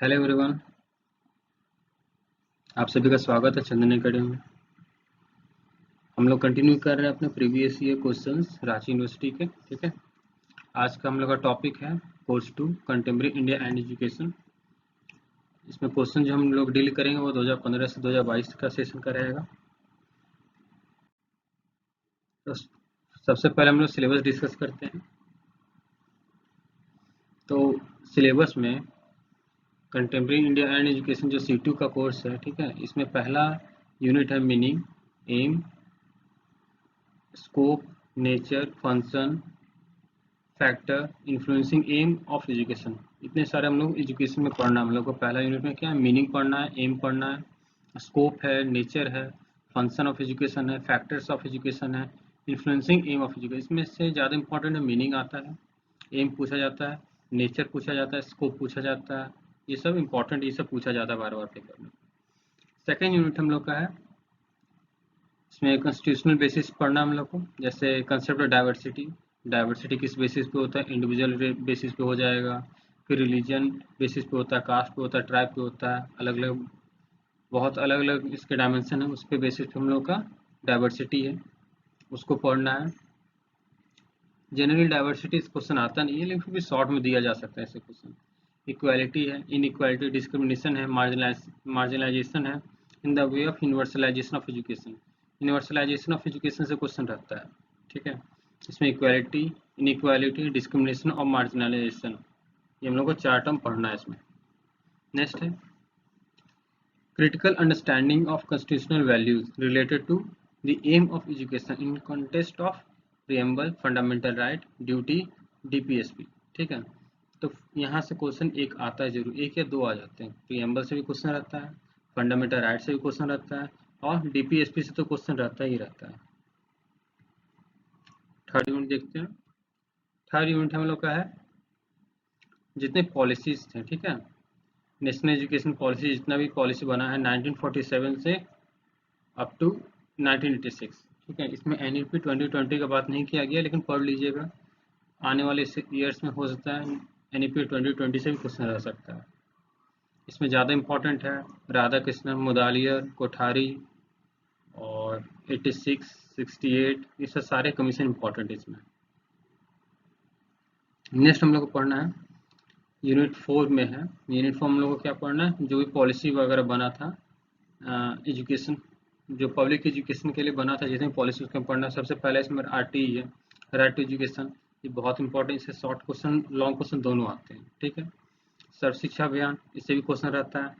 Hello everyone, आप सभी का स्वागत है चंदन अकेडमी में। हम लोग कंटिन्यू कर रहे हैं अपने previous year questions Ranchi university के। ठीक है, आज का हम लोग का टॉपिक है course 2 contemporary India and education. इसमें क्वेश्चन जो हम लोग डील करेंगे वो 2015 से 2022 का सेशन का रहेगा। तो सबसे पहले हम लोग सिलेबस डिस्कस करते हैं। तो सिलेबस में कंटेम्प्रेरी इंडिया एंड एजुकेशन जो C2 का कोर्स है, ठीक है, इसमें पहला यूनिट है meaning, aim, scope, nature, function, factor, influencing aim of education. इतने सारे हम लोग एजुकेशन में पढ़ना है। हम लोग को पहला यूनिट में क्या है, मीनिंग पढ़ना है, एम पढ़ना है, स्कोप है, नेचर है, फंक्शन ऑफ एजुकेशन है, फैक्टर्स ऑफ एजुकेशन है, इन्फ्लुएंसिंग एम ऑफ एजुकेशन। इसमें से ज़्यादा इंपॉर्टेंट है मीनिंग आता है, एम पूछा जाता है, नेचर पूछा जाता है, स्कोप पूछा जाता है। ये सब इंपॉर्टेंट, ये सब पूछा जाता है बार बार पेपर में। सेकेंड यूनिट हम लोग का है, इसमें कॉन्स्टिट्यूशनल बेसिस पढ़ना हम लोग को, जैसे कंसेप्ट ऑफ डाइवर्सिटी। डाइवर्सिटी किस बेसिस पे होता है, इंडिविजुअल बेसिस पे हो जाएगा, फिर रिलीजन बेसिस पे होता है, कास्ट पे होता है, ट्राइब पे होता है, अलग अलग बहुत अलग अलग इसके डायमेंशन है, उसके बेसिस पे हम लोग का डाइवर्सिटी है, उसको पढ़ना है। जनरल डाइवर्सिटी इस क्वेश्चन आता नहीं है, लेकिन फिर भी शॉर्ट में दिया जा सकता है ऐसे क्वेश्चन। इक्वालिटी है, इनइक्वालिटी, डिस्क्रिमिनेशन है, मार्जिनलाइजेशन है, इन the way of universalisation of education. Universalization of education से क्वेश्चन रहता है। ठीक है, इसमें इक्वालिटी, इनइक्वालिटी, डिस्क्रिमिनेशन और मार्जिनलाइजेशन, ये हम लोग को 4 टर्म पढ़ना है इसमें। नेक्स्ट है critical understanding of constitutional values related to the aim of education in context of preamble, fundamental right, duty, DPSP। ठीक है, तो यहाँ से क्वेश्चन एक आता है जरूर, एक या दो आ जाते हैं। प्रीएम्बल से भी क्वेश्चन रहता है, फंडामेंटल राइट से भी क्वेश्चन रहता है, और DPSP से तो क्वेश्चन रहता ही रहता है। थर्ड यूनिट देखते हैं। थर्ड यूनिट हम लोग का है जितने पॉलिसीज थे, ठीक है, नेशनल एजुकेशन पॉलिसी, जितना भी पॉलिसी बना है 1947 से अप टू 1986। ठीक है, इसमें NEP 2020 का बात नहीं किया गया, लेकिन पढ़ लीजिएगा, आने वाले ईयर्स में हो सकता है NEP 2020 से भी क्वेश्चन रह सकता है। इसमें ज़्यादा इंपॉर्टेंट है राधा कृष्णन, मुदालियर, कोठारी और 86, 68, ये सब सारे कमीशन इंपॉर्टेंट है इसमें। नेक्स्ट हम लोग को पढ़ना है यूनिट 4 में है। यूनिट 4 हम लोग को क्या पढ़ना है, जो भी पॉलिसी वगैरह बना था एजुकेशन, जो पब्लिक एजुकेशन के लिए बना था, जितने पॉलिसी उसमें पढ़ना। सबसे पहले इसमें RTE है, राइट टू एजुकेशन, ये बहुत इंपॉर्टेंट, इससे शॉर्ट क्वेश्चन, लॉन्ग क्वेश्चन दोनों आते हैं। ठीक है, सर्व शिक्षा अभियान, इससे भी क्वेश्चन रहता है।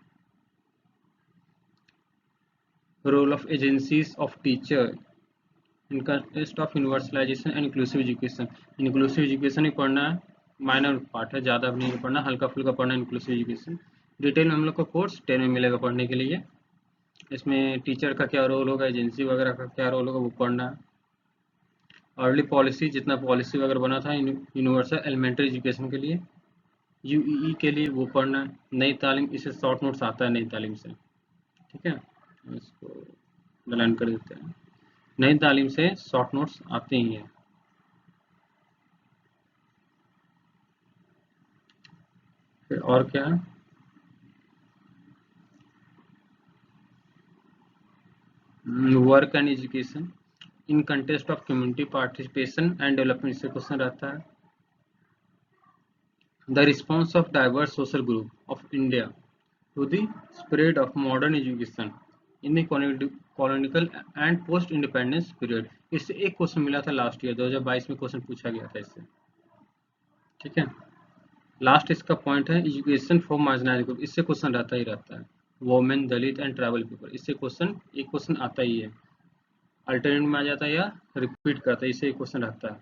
Role of agencies of teacher in context of universalization and inclusive education. Inclusive education ही पढ़ना है, माइनर पार्ट है, ज़्यादा भी नहीं पढ़ना, हल्का फुल्का पढ़ना इंक्लूसिव एजुकेशन। डिटेल में हम लोग को कोर्स 10 में मिलेगा पढ़ने के लिए। इसमें टीचर का क्या रोल होगा, एजेंसी वगैरह का क्या रोल होगा, वो पढ़ना है। अर्ली पॉलिसी, जितना पॉलिसी वगैरह बना था यूनिवर्सल एलिमेंट्री एजुकेशन के लिए, UEE के लिए, वो पढ़ना है। नई तालीम, इसे शॉर्ट नोट्स आता है नई तालीम से। ठीक है, इसको ब्लैंक कर देते हैं, नई तालीम से शॉर्ट नोट्स आते ही हैं। फिर और क्या है, work and education in context of community participation and development से क्वेश्चन रहता है। The response of diverse social group of India to the spread of modern education in the colonial and post independence period. इससे एक question मिला था last year 2022 में, question पूछा गया था इससे। ठीक है, लास्ट इसका पॉइंट है एजुकेशन फॉर मार्जिनलाइज्ड ग्रुप, इससे क्वेश्चन रहता ही रहता है। Women, Dalit and tribal people, इससे क्वेश्चन एक क्वेश्चन आता ही है, अल्टरनेट में आ जाता है या रिपीट करता है, इससे एक क्वेश्चन रहता है।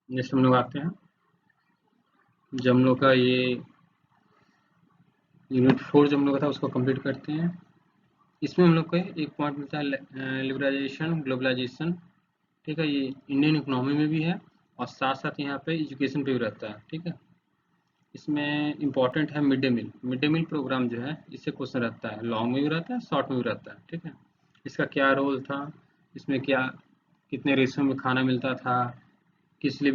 नेक्स्ट हम लोग आते हैं, जब हम लोग का ये यूनिट 4 जब हम लोग का था उसको कंप्लीट करते हैं। इसमें हम लोग को एक पॉइंट मिलता है लिबरलाइजेशन, ग्लोबलाइजेशन। ठीक है, ये इंडियन इकोनॉमी में भी है और साथ साथ यहाँ पे एजुकेशन पे भी रहता है। ठीक है, इसमें इंपॉर्टेंट है mid day meal. Mid day meal programme जो है, इससे क्वेश्चन रहता है, लॉन्ग में भी रहता है, शॉर्ट में भी रहता है। ठीक है, इसका क्या रोल था, इसमें क्या, कितने रेशो में खाना मिलता था, किस लिए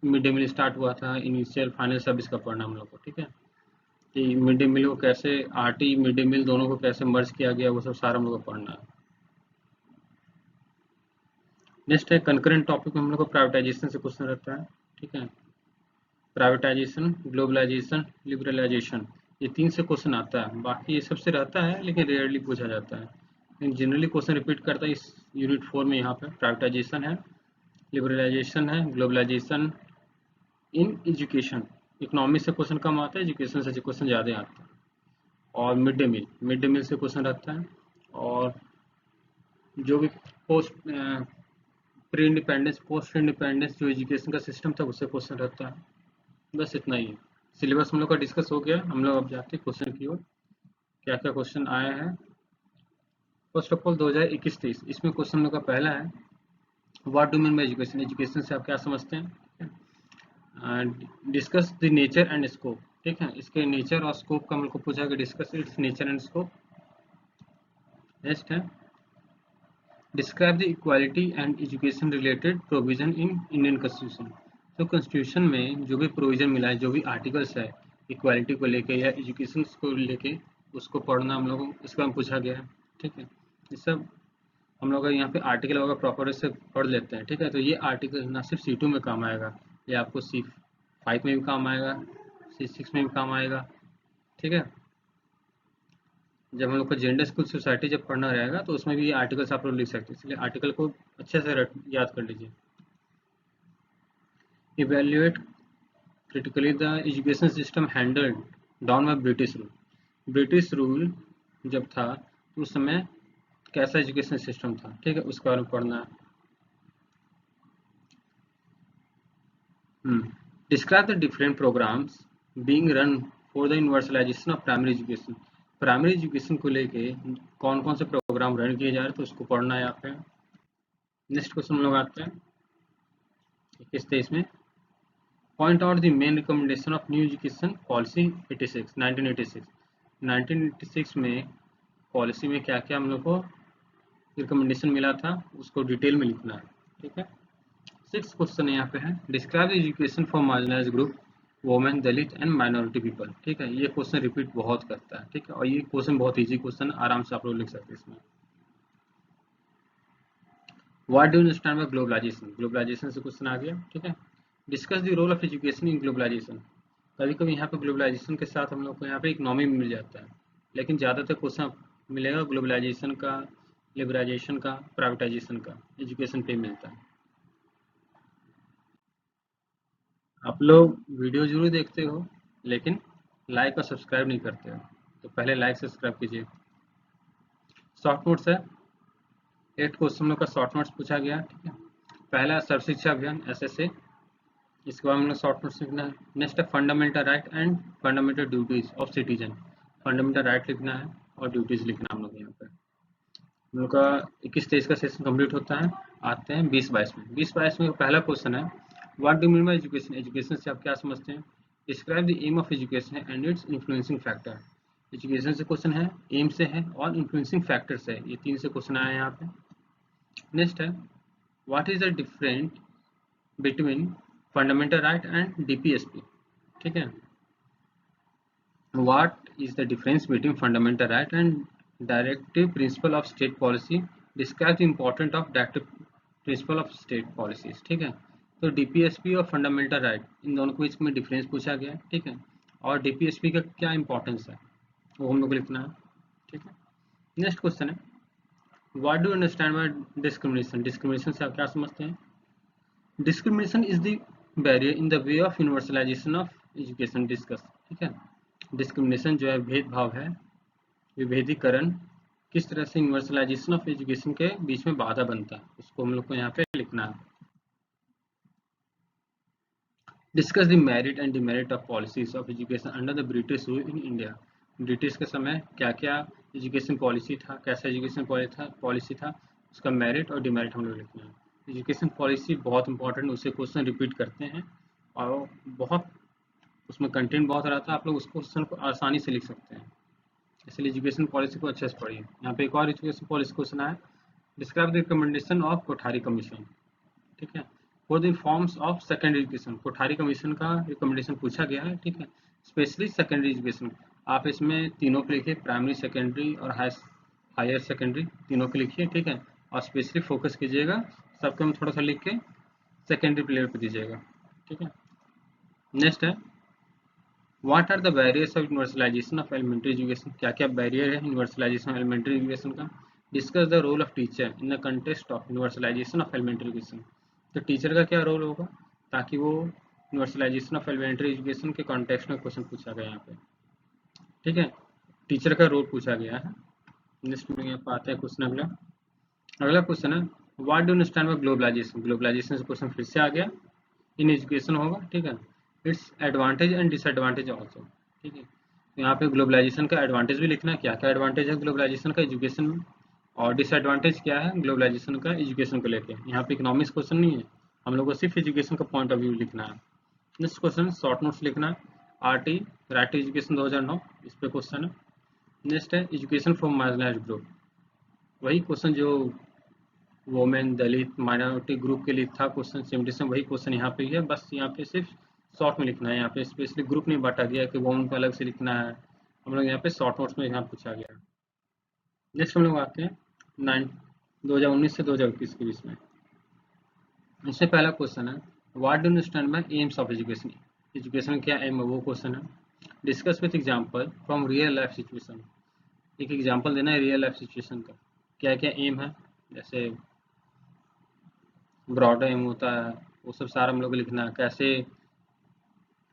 मिड डे मील स्टार्ट हुआ था, इनिशियल फाइनल, सब इसका पढ़ना हम लोग को। ठीक है, कि मिड डे मील को कैसे आरटी मिड डे मील दोनों को कैसे मर्ज किया गया, वो सब सारा हम लोग को पढ़ना है। नेक्स्ट है कंकरेंट टॉपिक में हम लोग को प्राइवेटाइजेशन से क्वेश्चन रहता है। ठीक है, प्राइवेटाइजेशन, ग्लोबलाइजेशन, लिबरलाइजेशन, ये 3 से क्वेश्चन आता है। बाकी ये सबसे रहता है लेकिन रेयरली पूछा जाता है, लेकिन जनरली क्वेश्चन रिपीट करता है इस यूनिट 4 में। यहाँ पे प्राइवेटाइजेशन है, लिबरलाइजेशन है, ग्लोबलाइजेशन इन एजुकेशन। इकोनॉमी से क्वेश्चन कम आता है, एजुकेशन से क्वेश्चन ज़्यादा आता है। और मिड डे मील से क्वेश्चन रहता है। और जो भी post pre independence, post independence जो एजुकेशन का सिस्टम था उससे क्वेश्चन रहता है। बस इतना ही है। सिलेबस हम लोग का डिस्कस हो गया, हम लोग अब जाते हैं क्वेश्चन की ओर। क्या क्या क्वेश्चन आया है। फर्स्ट ऑफ ऑल 2021-23 इसमें क्वेश्चन हम लोग का पहला है, what do mean by education, education से आप क्या समझते हैं। Discuss the nature and scope. ठीक है, इसके नेचर और स्कोप का हम लोग को पूछा गया, discuss its nature and scope. Next है describe the equality and education related provision in Indian constitution. तो कॉन्स्टिट्यूशन में जो भी प्रोविजन मिला है, जो भी आर्टिकल्स है इक्वालिटी को लेके या एजुकेशन को लेके, उसको पढ़ना हम लोग इसका हम पूछा गया है। ठीक है, ये सब हम लोग यहाँ पे आर्टिकल वगैरह प्रॉपर से पढ़ लेते हैं। ठीक है, तो ये आर्टिकल ना सिर्फ C2 में काम आएगा, ये आपको C5 में भी काम आएगा, C6 में भी काम आएगा। ठीक है, जब हम लोग को जेंडर स्कूल सोसाइटी जब पढ़ना रहेगा तो उसमें भी ये आर्टिकल्स आप लोग लिख सकते हैं, इसलिए आर्टिकल को अच्छे से याद कर लीजिए। Evaluate critically the education system handled down by British rule. British rule जब था तो उस समय कैसा एजुकेशन सिस्टम था, ठीक है, उसके बारे में पढ़ना है। Describe the different programmes being run for the universalisation of primary education. Primary education को लेके कौन कौन से प्रोग्राम रन किए जा रहे हैं तो उसको पढ़ना है यहाँ पे। नेक्स्ट क्वेश्चन हम लोग आते हैं 21-23 में, point out the main recommendation of new education policy 1986। 1986 में पॉलिसी में क्या क्या हम लोग को रिकमेंडेशन मिला था उसको डिटेल में लिखना है। ठीक है, 6 क्वेश्चन यहाँ पे है, describe education for marginalised group, women, Dalit and minority people. ठीक है, ये क्वेश्चन रिपीट बहुत करता है। ठीक है, और ये क्वेश्चन बहुत इजी क्वेश्चन, आराम से आप लोग लिख सकते हैं इसमें। What do you understand by globalisation, globalisation से क्वेश्चन आ गया। ठीक है, discuss the role of education in globalisation. कभी कभी यहाँ पे ग्लोबलाइजेशन के साथ हम लोग को यहाँ पे इकोनॉमी में मिल जाता है, लेकिन ज़्यादातर क्वेश्चन मिलेगा ग्लोबलाइजेशन का, लिबराइजेशन का, प्राइवेटाइजेशन का, एजुकेशन पे मिलता है। आप लोग वीडियो जरूर देखते हो लेकिन लाइक और सब्सक्राइब नहीं करते हो, तो पहले लाइक सब्सक्राइब कीजिए। शॉर्ट नोट्स है, 8 क्वेश्चन का शॉर्ट नोट्स पूछा गया। ठीक है, पहला सर्व शिक्षा अभियान SSA, इसके बाद हम लोग शॉर्ट नोट्स लिखना है। नेक्स्ट है fundamental right and fundamental duties of citizen. Fundamental right लिखना है और ड्यूटीज लिखना हम लोग यहाँ पे। हम लोग का 21-23 का सेशन कंप्लीट होता है। आते हैं 20-22 में। 20-22 में पहला क्वेश्चन है, what do mean by education, education से आप क्या समझते हैं। Describe the aim of education and its influencing factor. Education से क्वेश्चन है, एम से है और इन्फ्लुएंसिंग फैक्टर से है, ये 3 से क्वेश्चन आया है यहाँ पे। नेक्स्ट है, what is the different between fundamental right and DPSP। ठीक है, what is the difference between fundamental right and directive principle of state policy, describe the important of directive principle of state policies. ठीक है, तो DPSP और fundamental right इन दोनों के बीच में difference पूछा गया है। ठीक है, और DPSP का क्या इंपॉर्टेंस है वो हम लोग को लिखना है। ठीक है, नेक्स्ट क्वेश्चन है, what do understand bye discrimination, discrimination से आप क्या समझते हैं। Discrimination is the barrier in the way of universalisation of education discuss. ठीक है, डिस्क्रिमिनेशन जो है भेदभाव है, विभेदीकरण किस तरह से यूनिवर्सलाइजेशन ऑफ एजुकेशन के बीच में बाधा बनता है, उसको हम लोग को यहाँ पे लिखना है। Discuss the merit and demerit of policies of education under the British rule in India. British के समय क्या क्या एजुकेशन पॉलिसी था, कैसा एजुकेशन पॉलिसी था, उसका मेरिट और डिमेरिट हम लोग लिखना है। एजुकेशन पॉलिसी बहुत इंपॉर्टेंट, उससे क्वेश्चन रिपीट करते हैं और बहुत उसमें कंटेंट बहुत रहता है, आप लोग उस क्वेश्चन को आसानी से लिख सकते हैं, इसलिए एजुकेशन पॉलिसी को अच्छे से पढ़िए। यहाँ पे एक और एजुकेशन पॉलिसी क्वेश्चन आया, describe the recommendation of Kothari commission. ठीक है, for the forms of secondary education, Kothari commission का रिकमेंडेशन पूछा गया है, ठीक है, स्पेशली सेकेंडरी एजुकेशन। आप इसमें तीनों के लिखिए, प्राइमरी सेकेंडरी और हायर सेकेंडरी तीनों के लिखिए, ठीक है, और स्पेशली फोकस कीजिएगा सबके में थोड़ा सा लिख के सेकेंडरी प्लेयर पे दीजिएगा, ठीक है। नेक्स्ट है what are the barriers of universalisation of elementary education, क्या क्या बैरियर है यूनिवर्सलाइजेशन ऑफ एलिमेंट्री एजुकेशन का। Discuss the role of teacher in the context of universalisation of elementary education, तो टीचर का क्या रोल होगा ताकि वो यूनिवर्सलाइजेशन ऑफ एलिमेंट्री एजुकेशन के कॉन्टेक्स्ट में क्वेश्चन पूछा गया यहाँ पे, ठीक है, टीचर का रोल पूछा गया है। नेक्स्ट में यहाँ पे आते हैं क्वेश्चन अगला। अगला क्वेश्चन है what do understand by globalisation, globalisation से क्वेश्चन फिर से आ गया, इन एजुकेशन होगा, ठीक है, its advantage and disadvantage also, ठीक है, तो यहाँ पे ग्लोबलाइजेशन का एडवांटेज भी लिखना है, क्या क्या एडवांटेज है ग्लोबलाइजेशन का एजुकेशन में, और डिसएडवांटेज क्या है ग्लोबलाइजेशन का एजुकेशन को लेके। यहाँ पे इकोनॉमिक्स क्वेश्चन नहीं है, हम लोग को सिर्फ एजुकेशन का पॉइंट ऑफ व्यू लिखना है। नेक्स्ट क्वेश्चन शॉर्ट नोट्स लिखना है, आरटी राइट टू एजुकेशन 2009, इस पे क्वेश्चन है। नेक्स्ट है एजुकेशन फॉर मार्जिनलाइज्ड ग्रुप, वही क्वेश्चन जो वोमेन दलित माइनॉरिटी ग्रुप के लिए था क्वेश्चन 70 वही क्वेश्चन यहाँ पे है, बस यहाँ पे सिर्फ शॉर्ट में लिखना है, यहाँ पे स्पेशली ग्रुप नहीं बांटा गया कि वोमेन को अलग से लिखना है, हम लोग यहाँ पे शॉर्ट नोट्स में यहाँ पूछा गया। नेक्स्ट हम लोग आते हैं 2019 से 2021 के बीच में। इससे पहला क्वेश्चन है what do you understand bye AIIMS of education, education में क्या एम है वो क्वेश्चन है। Discuss with example from real life situation, एक एग्जांपल देना है रियल लाइफ सिचुएशन का, क्या क्या एम है, जैसे ब्रॉड एम होता है वो सब सारा हम लोग को लिखना है, कैसे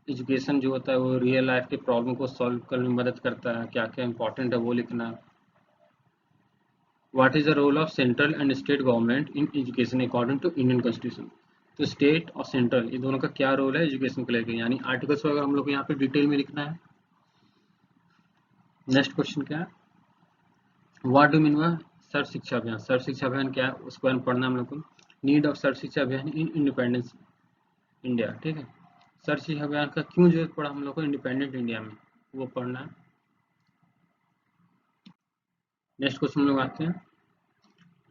एजुकेशन जो होता है वो रियल लाइफ के प्रॉब्लम को सॉल्व करने में मदद करता है, क्या क्या इंपॉर्टेंट है वो लिखना। What is the role of central and state government in education according to Indian constitution, तो स्टेट और सेंट्रल ये दोनों का क्या रोल है एजुकेशन को लेकर, यानी आर्टिकल्स वगैरह हम लोग को यहाँ पे डिटेल में लिखना है। नेक्स्ट क्वेश्चन क्या है व्हाट डू मीन बाय सर्व शिक्षा अभियान, सर्व शिक्षा अभियान क्या है उसको पढ़ना हम लोग को। नीड ऑफ सर्व शिक्षा अभियान इन इंडिपेंडेंस इंडिया, ठीक है, सर्व शिक्षा अभियान का क्यों जरूरत पड़ा हम लोग को इंडिपेंडेंट इंडिया में, वो पढ़ना है। नेक्स्ट क्वेश्चन हम लोग आते हैं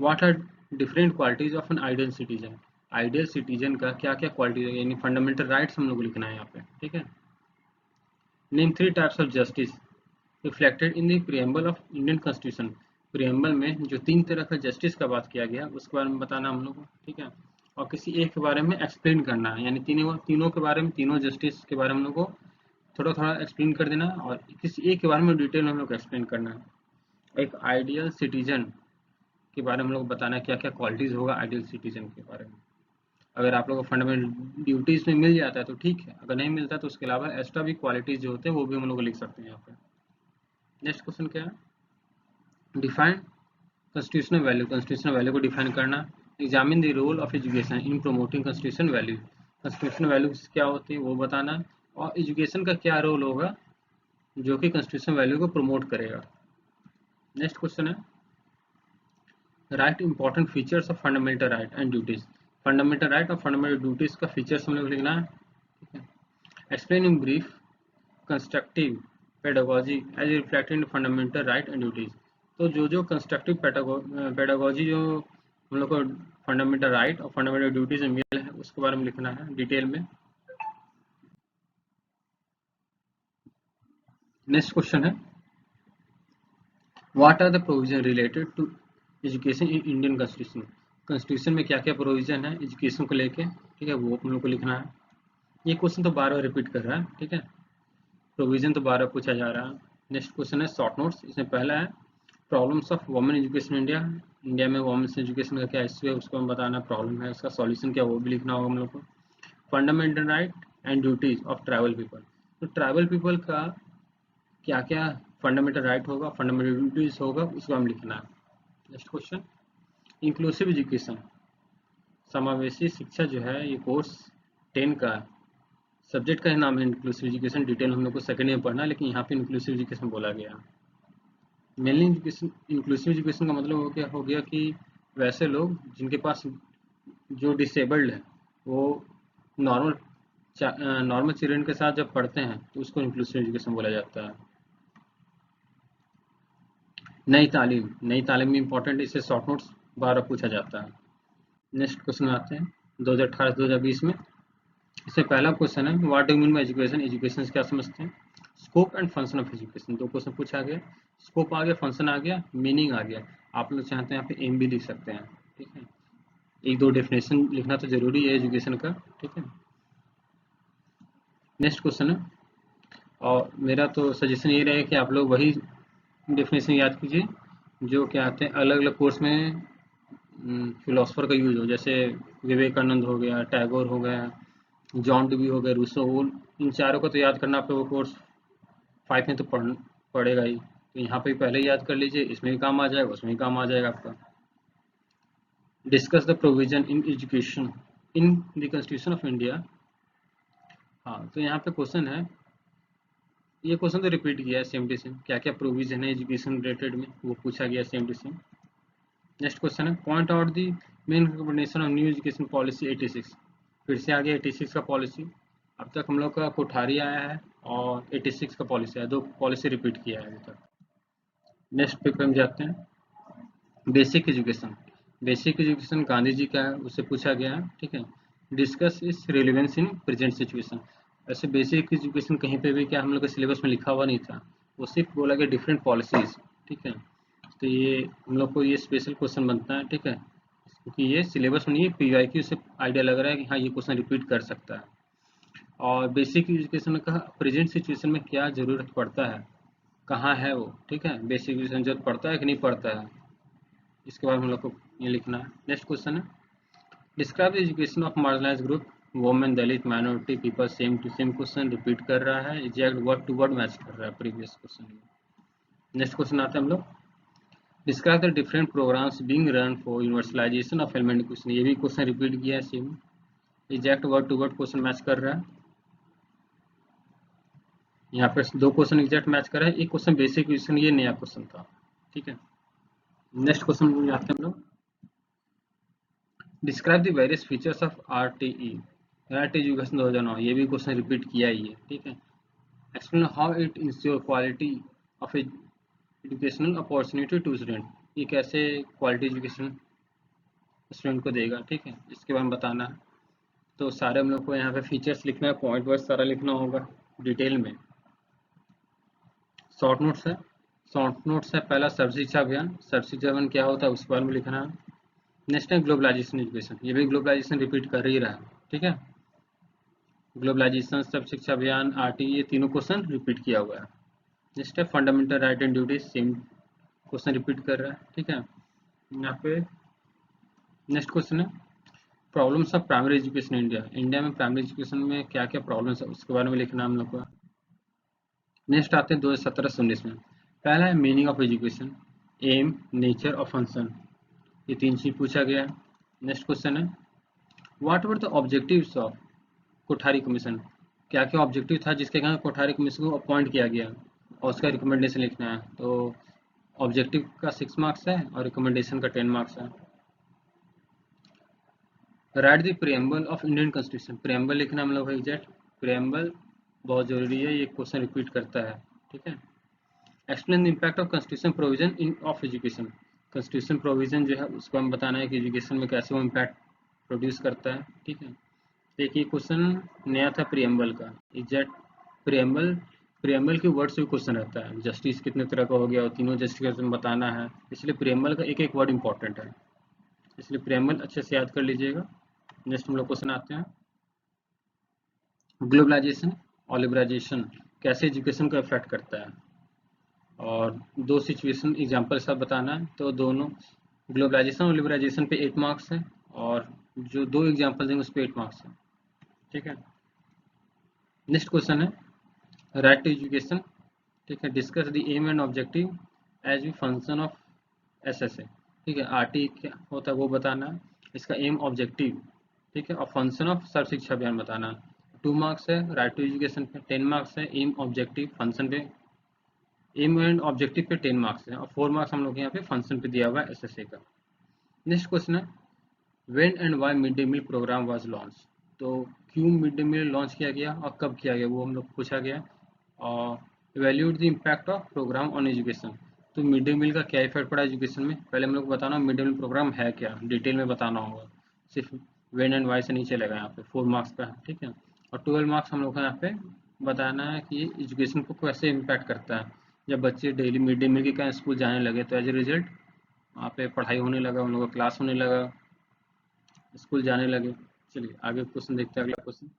what are different qualities of an ideal citizen, ideal citizen का क्या क्या क्वालिटीज है, यानी फंडामेंटल राइट्स हम लोग को लिखना है यहाँ पे, ठीक है। Name 3 types of justice reflected in the preamble of Indian constitution, preamble में जो 3 तरह का जस्टिस का बात किया गया उसके बारे में बताना हम लोग को, ठीक है, और किसी एक के बारे में एक्सप्लेन करना है, यानी तीनों के बारे में, तीनों जस्टिस के बारे में हम लोग को थोड़ा थोड़ा एक्सप्लेन कर देना है, और किसी एक के बारे में डिटेल में हम लोग को एक्सप्लेन करना है। एक आइडियल सिटीजन के बारे में हम लोग बताना है क्या क्या क्वालिटीज़ होगा आइडियल सिटीजन के बारे में। अगर आप लोग को फंडामेंटल ड्यूटीज़ में मिल जाता है तो ठीक है, अगर नहीं मिलता तो उसके अलावा एक्स्ट्रा भी क्वालिटीज़ जो होते हैं वो भी हम लोग लिख सकते हैं यहाँ पे। नेक्स्ट क्वेश्चन क्या है define constitutional value, constitutional value को डिफाइन करना। Examine the role of education in promoting constitution value, constitutional values क्या होती है वो बताना, और एजुकेशन का क्या रोल होगा जो कि कॉन्स्टिट्यूशनल वैल्यू को प्रमोट करेगा। नेक्स्ट क्वेश्चन है right important features of fundamental right and duties, fundamental right और फंडामेंटल ड्यूटीज का फीचर्स हम लोग लिखना है, ठीक है। Explain in brief constructive pedagogy as reflected in fundamental right and duties, तो जो कंस्ट्रक्टिव पेडागोजी जो हम लोग को फंडामेंटल राइट और फंडामेंटल ड्यूटीज में मिल है उसके बारे में लिखना है डिटेल में। नेक्स्ट क्वेश्चन है what are the provision related to education in Indian constitution, constitution में क्या क्या प्रोविजन है एजुकेशन को लेके, ठीक है, वो हम लोग को लिखना है। ये क्वेश्चन तो बार बार रिपीट कर रहा है, ठीक है, प्रोविजन तो बार बार पूछा जा रहा है। नेक्स्ट क्वेश्चन है शॉर्ट नोट्स, इसमें पहला है problems of women education India, India में वुमेन्स एजुकेशन का क्या इश्यू है उसको हम बताना, प्रॉब्लम है उसका सॉल्यूशन क्या वो भी लिखना होगा हम लोग को। Fundamental right and duties of tribal people, तो ट्राइबल पीपल का क्या क्या फंडामेंटल राइट होगा फंडामेंटल ड्यूटीज होगा उसको हम लिखना है। नेक्स्ट क्वेश्चन इंक्लूसिव एजुकेशन, समावेशी शिक्षा जो है ये कोर्स 10 का सब्जेक्ट का ही नाम है इंक्लूसिव एजुकेशन, डिटेल हम लोग को सेकेंड में पढ़ना है लेकिन यहाँ पे इंक्लूसिव एजुकेशन बोला गया। मेनली एजुकेशन इंक्लूसिव एजुकेशन का मतलब हो गया कि वैसे लोग जिनके पास जो डिसेबल्ड है वो नॉर्मल नॉर्मल चिल्ड्रन के साथ जब पढ़ते हैं तो उसको इंक्लूसिव एजुकेशन बोला जाता है। नई तालीम में इंपॉर्टेंट, इससे शॉर्ट नोट्स बार पूछा जाता है। नेक्स्ट क्वेश्चन आते हैं 2018-2020 में। इससे पहला क्वेश्चन है what do mean by education, education से क्या समझते हैं। Scope and function of education, दो क्वेश्चन पूछा गया। स्कोप आ गया, फंक्शन आ गया, मीनिंग आ गया। आप लोग चाहते हैं यहाँ पे एम भी लिख सकते हैं, ठीक है। एक दो डेफिनेशन लिखना तो जरूरी है एजुकेशन का, ठीक है। नेक्स्ट क्वेश्चन है, और मेरा तो सजेशन ये रहेगा कि आप लोग वही डेफिनेशन याद कीजिए जो क्या आते हैं अलग अलग कोर्स में फिलोसफर का यूज हो, जैसे विवेकानंद हो गया, टैगोर हो गया, जॉन डुबी हो गया, रूसो हो। इन चारों को तो याद करना आप लोगों को कोर्स 5 में तो पड़ेगा ही, तो यहाँ पे पहले ही याद कर लीजिए, इसमें भी काम आ जाएगा, उसमें भी काम आ जाएगा आपका। Discuss the provision in education in the constitution of India. हाँ, तो यहाँ पे क्वेश्चन है, ये क्वेश्चन तो रिपीट किया है सेम टू सेम, क्या क्या प्रोविजन है एजुकेशन रिलेटेड में वो पूछा गया same to same. Next question है point out the main recommendation of new education policy 86। फिर से आ गया 86 का पॉलिसी। अब तक हम लोग का कोठारी आया है और 86 का पॉलिसी है, दो पॉलिसी रिपीट किया है अभी तक। नेक्स्ट पेपर में जाते हैं, basic education. Basic education Gandhi ji का है, उससे पूछा गया है, ठीक है। डिस्कस इस रिलेवेंस इन प्रेजेंट सिचुएशन। ऐसे बेसिक एजुकेशन कहीं पे भी क्या हम लोग के सिलेबस में लिखा हुआ नहीं था, वो सिर्फ बोला गया डिफरेंट पॉलिसीज, ठीक है। तो ये हम लोग को ये स्पेशल क्वेश्चन बनता है, ठीक है, क्योंकि ये सिलेबस में नहीं है, पीवाईक्यू से आइडिया लग रहा है कि हाँ ये क्वेश्चन रिपीट कर सकता है। और बेसिक एजुकेशन का प्रेजेंट सिचुएशन में क्या जरूरत पड़ता है, कहाँ है वो, ठीक है। बेसिक एजुकेशन जरूरत पड़ता है कि नहीं पड़ता है, इसके बारे में हम लोग को ये लिखना है। नेक्स्ट क्वेश्चन है describe the education of marginalize group, women, Dalit, minority people. Same to same question repeat कर रहा है, exact word to word match कर रहा है प्रीवियस क्वेश्चन में। नेक्स्ट क्वेश्चन आते हैं हम लोग, describe the different programmes being run for universalization of element question. ये भी क्वेश्चन रिपीट किया है same, exact word to word question match कर रहा है। यहाँ पे दो क्वेश्चन एग्जैक्ट मैच कर रहा है, एक क्वेश्चन बेसिक क्वेश्चन, ये नया क्वेश्चन था, ठीक है। नेक्स्ट क्वेश्चन में आते हैं हम लोग, describe the various features of RTE. RT education 2009, ये भी क्वेश्चन रिपीट किया ही है, ठीक है। Explain how it ensure quality of educational opportunity to student. ये कैसे क्वालिटी एजुकेशन स्टूडेंट को देगा, ठीक है, इसके बारे में बताना है। तो सारे हम लोग को यहाँ पे फीचर्स लिखना है, पॉइंट वाइज सारा लिखना होगा डिटेल में। शॉर्ट नोट्स है, शॉर्ट नोट्स है पहला सर्व शिक्षा अभियान। सर्व शिक्षा अभियान क्या होता है उसके बारे में लिखना है। नेक्स्ट है ग्लोबलाइजेशन एजुकेशन, ये भी ग्लोबलाइजेशन रिपीट कर ही रहा है, ठीक है। ग्लोबलाइजेशन, सर्व शिक्षा अभियान, आरटी, ये तीनों क्वेश्चन रिपीट किया हुआ है। नेक्स्ट है fundamental right and duty, same question repeat कर रहा है, ठीक है। यहाँ पे नेक्स्ट क्वेश्चन है problems of primary education India. India में प्राइमरी एजुकेशन में क्या क्या प्रॉब्लम्स है उसके बारे में लिखना है हम लोग को। नेक्स्ट आते हैं 2017-19 में, पहला है meaning of education, aim, nature और फंक्शन, ये तीन चीज पूछा गया है। नेक्स्ट क्वेश्चन है what were the objectives of Kothari commission. क्या क्या ऑब्जेक्टिव था जिसके कारण कोठारी कमीशन को अपॉइंट किया गया, और उसका रिकमेंडेशन लिखना है। तो ऑब्जेक्टिव का 6 मार्क्स है और रिकमेंडेशन का 10 मार्क्स है। Right the preamble of Indian constitution, preamble लिखना हम लोग एग्जैक्ट, प्रियम्बल बहुत जरूरी है, ये क्वेश्चन रिपीट करता है, ठीक है। Explain the impact of constitution provision in of education. Constitution provision जो है उसको हम बताना है कि एजुकेशन में कैसे वो इम्पैक्ट प्रोड्यूस करता है, ठीक है। देखिए क्वेश्चन नया था प्रियम्बल का, एग्जैक्ट प्रियम्बल, प्रियम्बल के वर्ड से भी क्वेश्चन रहता है, जस्टिस कितने तरह का हो गया और तीनों जस्टिस में बताना है, इसलिए प्रियम्बल का एक एक वर्ड इंपॉर्टेंट है, इसलिए प्रियम्बल अच्छे से याद कर लीजिएगा। नेक्स्ट हम लोग क्वेश्चन आते हैं ग्लोबलाइजेशन और लिबराइजेशन कैसे एजुकेशन को इफेक्ट करता है, और दो सिचुएशन एग्जांपल सब बताना है। तो दोनों ग्लोबलाइजेशन और लिबराइजेशन पे 8 मार्क्स है, और जो दो एग्जांपल देंगे उस पर 8 मार्क्स है, ठीक है। नेक्स्ट क्वेश्चन है राइट टू एजुकेशन, ठीक है। Discuss the aim and objective as we function of SSA, ठीक है। आरटी क्या होता है वो बताना है, इसका एम ऑब्जेक्टिव, ठीक है, और फंक्शन ऑफ सर्व शिक्षा अभियान बताना है। 2 मार्क्स है राइट टू एजुकेशन पे, 10 मार्क्स है एम ऑब्जेक्टिव फंक्शन पे, एम एंड ऑब्जेक्टिव पे 10 मार्क्स है, और 4 मार्क्स हम लोग यहाँ पे फंक्शन पे दिया हुआ है एसएसए का। नेक्स्ट क्वेश्चन है when and why mid day meal programme was launch. तो क्यों मिड डे मील लॉन्च किया गया और कब किया गया वो हम लोग पूछा गया। और evaluate the impact of program on education, तो मिड डे मील का क्या इफेक्ट पड़ा एजुकेशन में, पहले हम लोग को बताना मिड डे मील प्रोग्राम है क्या, डिटेल में बताना होगा, सिर्फ वेन एंड वाई से नहीं चलेगा यहाँ पे, 4 मार्क्स का, ठीक है। और 12 मार्क्स हम लोग को यहाँ पे बताना है कि एजुकेशन को कैसे इम्पैक्ट करता है। जब बच्चे डेली मिड डे मील के क्या स्कूल जाने लगे तो एज ए रिजल्ट वहाँ पे पढ़ाई होने लगा, उन लोगों का क्लास होने लगा, स्कूल जाने लगे। चलिए आगे क्वेश्चन देखते हैं, अगला क्वेश्चन।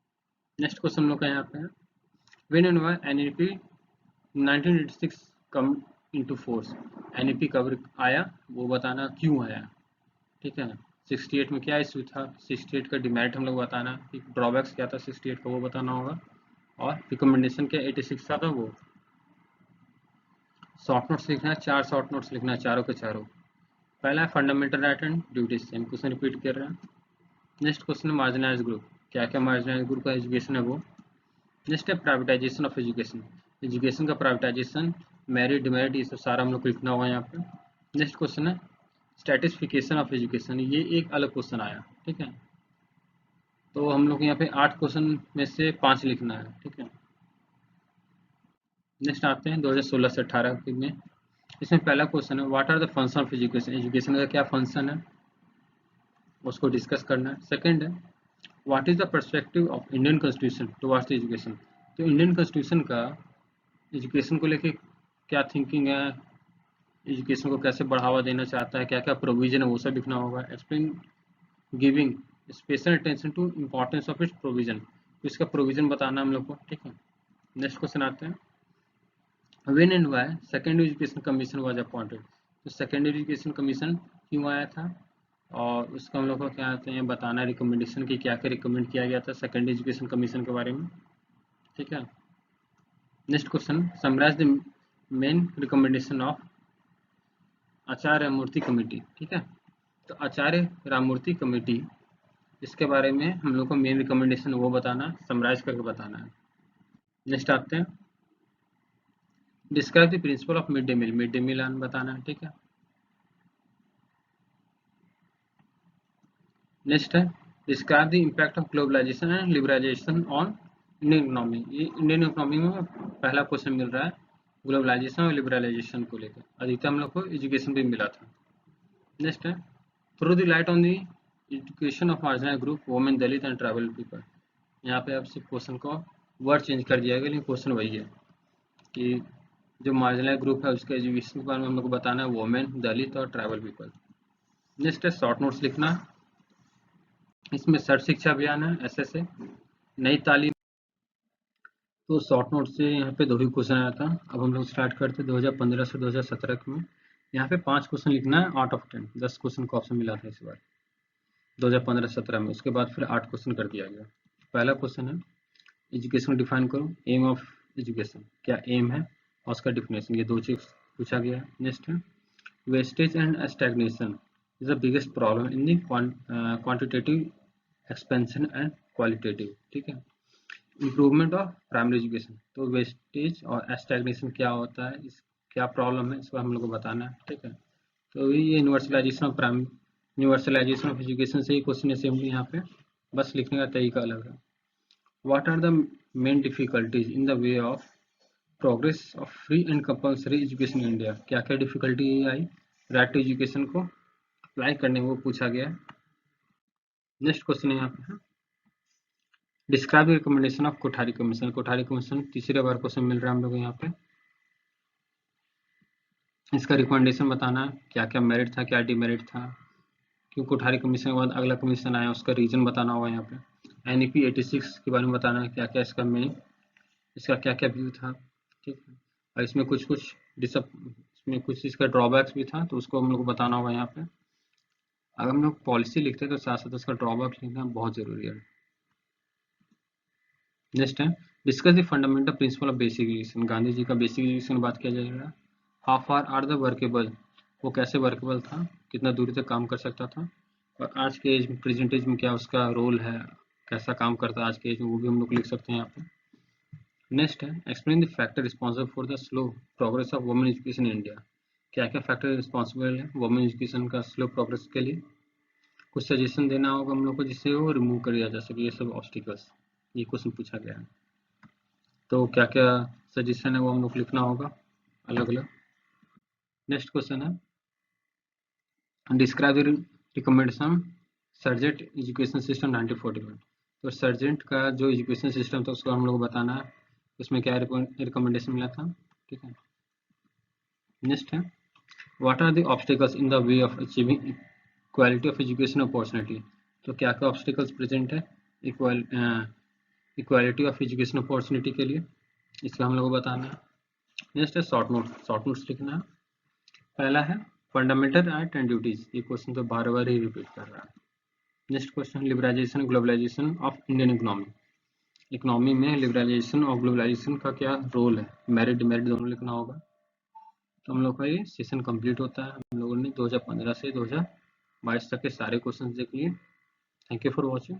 नेक्स्ट क्वेश्चन हम लोग का यहाँ पे है, when and why NEP 1986 come into force. NEP कब आया वो बताना, क्यों आया, ठीक है ना। 68 में क्या इशू था, 68 का डिमेरिट हम लोग बताना, ड्रॉबैक्स क्या था 68 का वो बताना होगा, और रिकमेंडेशन क्या 86 था वो। शॉर्ट नोट्स लिखना है, 4 शॉर्ट नोट्स लिखना है, चारों के चारों। पहला है fundamental right and duties, same question repeat कर रहे हैं। नेक्स्ट क्वेश्चन है मार्जिनाइज ग्रुप, क्या क्या मार्जिनाइज ग्रुप का एजुकेशन है वो। नेक्स्ट है प्राइवेटाइजेशन ऑफ एजुकेशन, एजुकेशन का प्राइवेटाइजेशन, मेरिट डिमेरिट, ये सब सारा हम लोग को लिखना होगा यहाँ पे। नेक्स्ट क्वेश्चन है स्टैटिस्फिकेशन ऑफ एजुकेशन, ये एक अलग क्वेश्चन आया, ठीक है। तो हम लोग यहाँ पे 8 क्वेश्चन में से 5 लिखना है, ठीक है। नेक्स्ट आते हैं 2016 से 18 में। इसमें पहला क्वेश्चन है what are the function of education, education का क्या फंक्शन है उसको डिस्कस करना है। सेकंड है what is the perspective of Indian constitution towards education, तो इंडियन कॉन्स्टिट्यूशन का एजुकेशन को लेके क्या थिंकिंग है, एजुकेशन को कैसे बढ़ावा देना चाहता है, क्या क्या प्रोविजन है वो सब लिखना होगा। Explain giving special attention to importance of its provision, तो इसका प्रोविजन बताना हम लोग को, ठीक है। नेक्स्ट क्वेश्चन आते हैं when and why secondary education commission was appointed, तो सेकेंडरी एजुकेशन कमीशन क्यों आया था, और उसका हम लोग को क्या आते हैं बताना, रिकमेंडेशन की क्या क्या रिकमेंड किया गया था सेकेंडरी एजुकेशन कमीशन के बारे में, ठीक है। Next question summarize the main recommendation of Acharya Ramamurthi committee, ठीक है। तो आचार्य राममूर्ति कमेटी, इसके बारे में हम लोग को मेन रिकमेंडेशन वो बताना, समराइज करके बताना है। नेक्स्ट आते हैं describe the principle of mid day meal, mid day meal बताना है, ठीक है। नेक्स्ट है describe the impact of globalization and liberalization on Indian economy, ये इंडियन इकोनॉमी में पहला क्वेश्चन मिल रहा है ग्लोबलाइजेशन और लिबरलाइजेशन को लेकर, अधिकतर हम लोग को एजुकेशन पे मिला था। नेक्स्ट है throw the light on the education of marginal group women Dalit and tribal people, यहाँ पे अब सिर्फ क्वेश्चन को वर्ड चेंज कर दिया गया, लेकिन क्वेश्चन वही है कि जो मार्जिनल ग्रुप है उसके एजुकेशन के बारे में हम लोग को बताना है, वुमेन दलित और ट्राइबल पीपल। नेक्स्ट है शॉर्ट नोट्स लिखना, इसमें सर्व शिक्षा अभियान है, एसएसए, नई तालीम। तो शॉर्ट नोट से यहाँ पे 2 ही क्वेश्चन आया था। अब हम लोग स्टार्ट करते 2015 से 2017 में। यहाँ पे 5 क्वेश्चन लिखना है आउट ऑफ 10, 10 क्वेश्चन का ऑप्शन मिला था इस बार 2015-17 में। उसके बाद फिर 8 क्वेश्चन कर दिया गया। पहला क्वेश्चन है एजुकेशन डिफाइन करो, एम ऑफ एजुकेशन, क्या एम है और उसका डिफिनेशन, ये 2 चीज पूछा गया है। नेक्स्ट है wastage and stagnation is the biggest problem in the quantitative expansion and qualitative, ठीक है। इम्प्रूवमेंट ऑफ प्राइमरी एजुकेशन, तो वेस्टेज और स्टैग्नेशन क्या होता है, इस क्या प्रॉब्लम है, इसको हम लोग को बताना है, ठीक है। तो ये universalization of universalisation of education से ही क्वेश्चन असेंबली यहाँ पे बस लिखने का तरीका अलग है। What are the main difficulties in the way of progress of free and compulsory education in India, क्या क्या डिफिकल्टी आई राइट टू एजुकेशन को अप्लाई करने में, वो पूछा गया है। नेक्स्ट क्वेश्चन है यहाँ पे describe recommendation of Kothari commission, Kothari commission तीसरे बार क्वेश्चन मिल रहा है हम लोग यहाँ पे। इसका रिकमेंडेशन बताना है, क्या क्या मेरिट था क्या डिमेरिट था, क्यों कोठारी कमीशन के बाद अगला कमीशन आया, उसका रीजन बताना होगा यहाँ पे। एनईपी 86 के बारे में बताना है, क्या क्या इसका मेन, इसका क्या क्या व्यू था, ठीक है। और इसमें कुछ कुछ इसमें कुछ इसका ड्रॉबैक्स भी था, तो उसको हम लोग को बताना होगा यहाँ पे। अगर हम लोग पॉलिसी लिखते हैं तो साथ साथ उसका ड्रॉबैक लिखना बहुत जरूरी है। नेक्स्ट है discuss the fundamental principle of basic education, Gandhi ji का बेसिक एजुकेशन बात किया जाएगा। How far are the workable, वो कैसे वर्केबल था, कितना दूरी तक काम कर सकता था, और आज के एज में प्रेजेंट एज में क्या उसका रोल है, कैसा काम करता है आज के एज में, वो भी हम लोग लिख सकते हैं यहाँ पे। नेक्स्ट है explain the factor responsible for the slow progress of women education in India, क्या क्या फैक्टर रिस्पॉन्सिबल है वुमेन एजुकेशन का स्लो प्रोग्रेस के लिए। कुछ सजेशन देना होगा हम लोग को जिससे वो रिमूव कर दिया जा सके ये सब ऑब्स्टिकल्स, ये क्वेश्चन पूछा गया है। तो क्या क्या सजेशन है वो हम लोग लिखना होगा अलग अलग। नेक्स्ट क्वेश्चन है describe the recommendation sergeant education system 1941। तो सर्जेंट का जो एजुकेशन सिस्टम था उसको हम लोग बताना है, उसमें क्या रिकमेंडेशन मिला था, ठीक है। नेक्स्ट है, what are the obstacles in the way of achieving equality of education opportunity. तो क्या क्या ऑब्स्टिकल्स प्रेजेंट है इक्वालिटी ऑफ एजुकेशन अपॉर्चुनिटी के लिए, इसको हम लोग को बताना है। नेक्स्ट है शॉर्ट नोट्स लिखना है। पहला है फंडामेंटल राइट एंड ड्यूटीज, ये क्वेश्चन तो बार बार ही रिपीट कर रहा है। Next question, liberalization globalization of Indian economy. Economy में लिबरलाइजेशन और ग्लोबलाइजेशन का क्या रोल है, मेरिट डिमेरिट दोनों लिखना होगा। तो हम लोग का ये सेशन कंप्लीट होता है। हम लोगों ने 2015 से 2022 तक के सारे क्वेश्चन देख लिए। Thank you for watching.